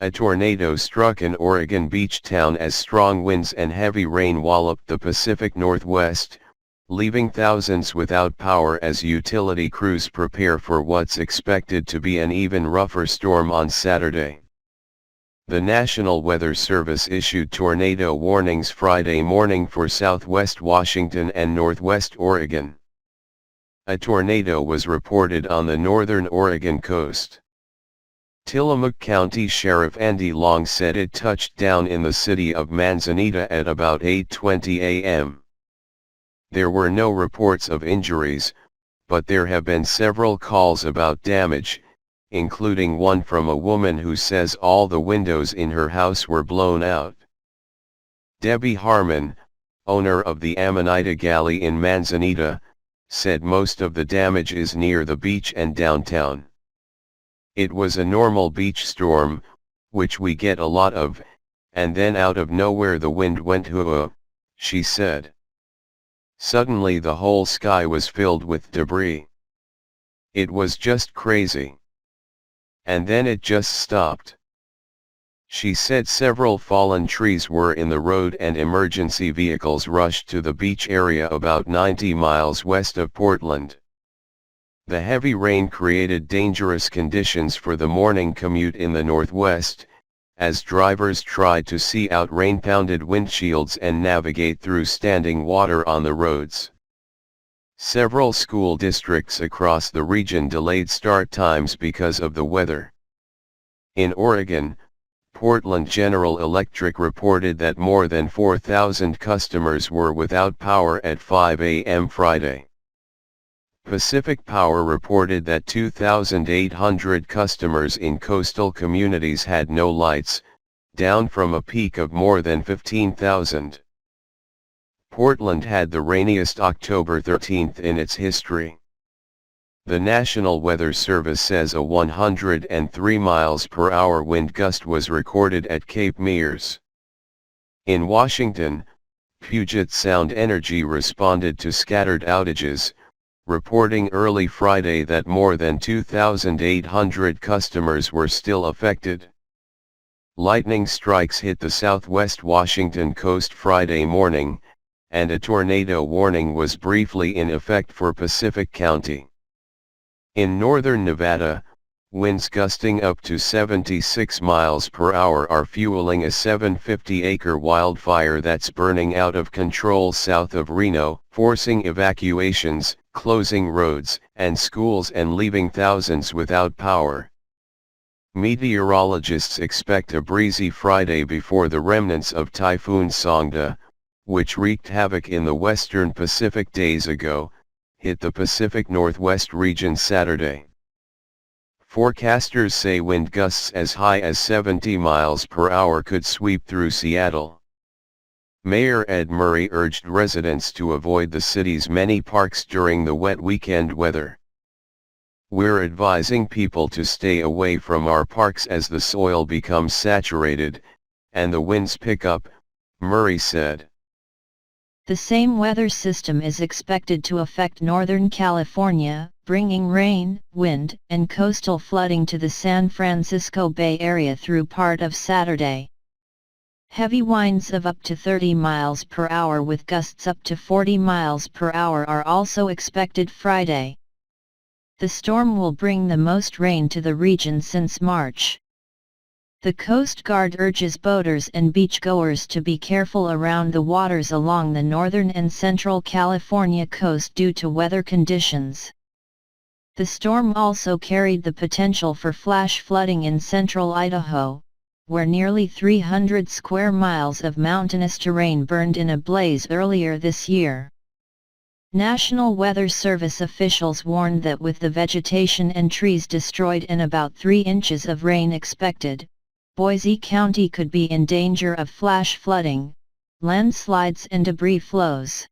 A tornado struck an Oregon beach town as strong winds and heavy rain walloped the Pacific Northwest, leaving thousands without power as utility crews prepare for what's expected to be an even rougher storm on Saturday. The National Weather Service issued tornado warnings Friday morning for southwest Washington and northwest Oregon. A tornado was reported on the northern Oregon coast. Tillamook County Sheriff Andy Long said it touched down in the city of Manzanita at about 8:20 a.m. There were no reports of injuries, but there have been several calls about damage, including one from a woman who says all the windows in her house were blown out. Debbie Harmon, owner of the Amanita Galley in Manzanita, said most of the damage is near the beach and downtown. It was a normal beach storm, which we get a lot of, and then out of nowhere the wind went hoo-ah, she said. Suddenly the whole sky was filled with debris. It was just crazy. And then it just stopped. She said several fallen trees were in the road and emergency vehicles rushed to the beach area about 90 miles west of Portland. The heavy rain created dangerous conditions for the morning commute in the Northwest, as drivers tried to see out rain-pounded windshields and navigate through standing water on the roads. Several school districts across the region delayed start times because of the weather. In Oregon, Portland General Electric reported that more than 4,000 customers were without power at 5 a.m. Friday. Pacific Power reported that 2,800 customers in coastal communities had no lights, down from a peak of more than 15,000. Portland had the rainiest October 13th in its history. The National Weather Service says a 103 miles per hour wind gust was recorded at Cape Mears. In Washington, Puget Sound Energy responded to scattered outages, reporting early Friday that more than 2,800 customers were still affected. Lightning strikes hit the southwest Washington coast Friday morning, and a tornado warning was briefly in effect for Pacific County. In northern Nevada, winds gusting up to 76 miles per hour are fueling a 750-acre wildfire that's burning out of control south of Reno, forcing evacuations, closing roads and schools and leaving thousands without power. Meteorologists expect a breezy Friday before the remnants of Typhoon Songda, which wreaked havoc in the western Pacific days ago, hit the Pacific Northwest region Saturday. Forecasters say wind gusts as high as 70 miles per hour could sweep through Seattle. Mayor Ed Murray urged residents to avoid the city's many parks during the wet weekend weather. "We're advising people to stay away from our parks as the soil becomes saturated, and the winds pick up," Murray said. The same weather system is expected to affect Northern California, bringing rain, wind, and coastal flooding to the San Francisco Bay Area through part of Saturday. Heavy winds of up to 30 miles per hour with gusts up to 40 miles per hour are also expected Friday. The storm will bring the most rain to the region since March. The Coast Guard urges boaters and beachgoers to be careful around the waters along the northern and central California coast due to weather conditions. The storm also carried the potential for flash flooding in central Idaho, where nearly 300 square miles of mountainous terrain burned in a blaze earlier this year. National Weather Service officials warned that with the vegetation and trees destroyed and about 3 inches of rain expected, Boise County could be in danger of flash flooding, landslides and debris flows.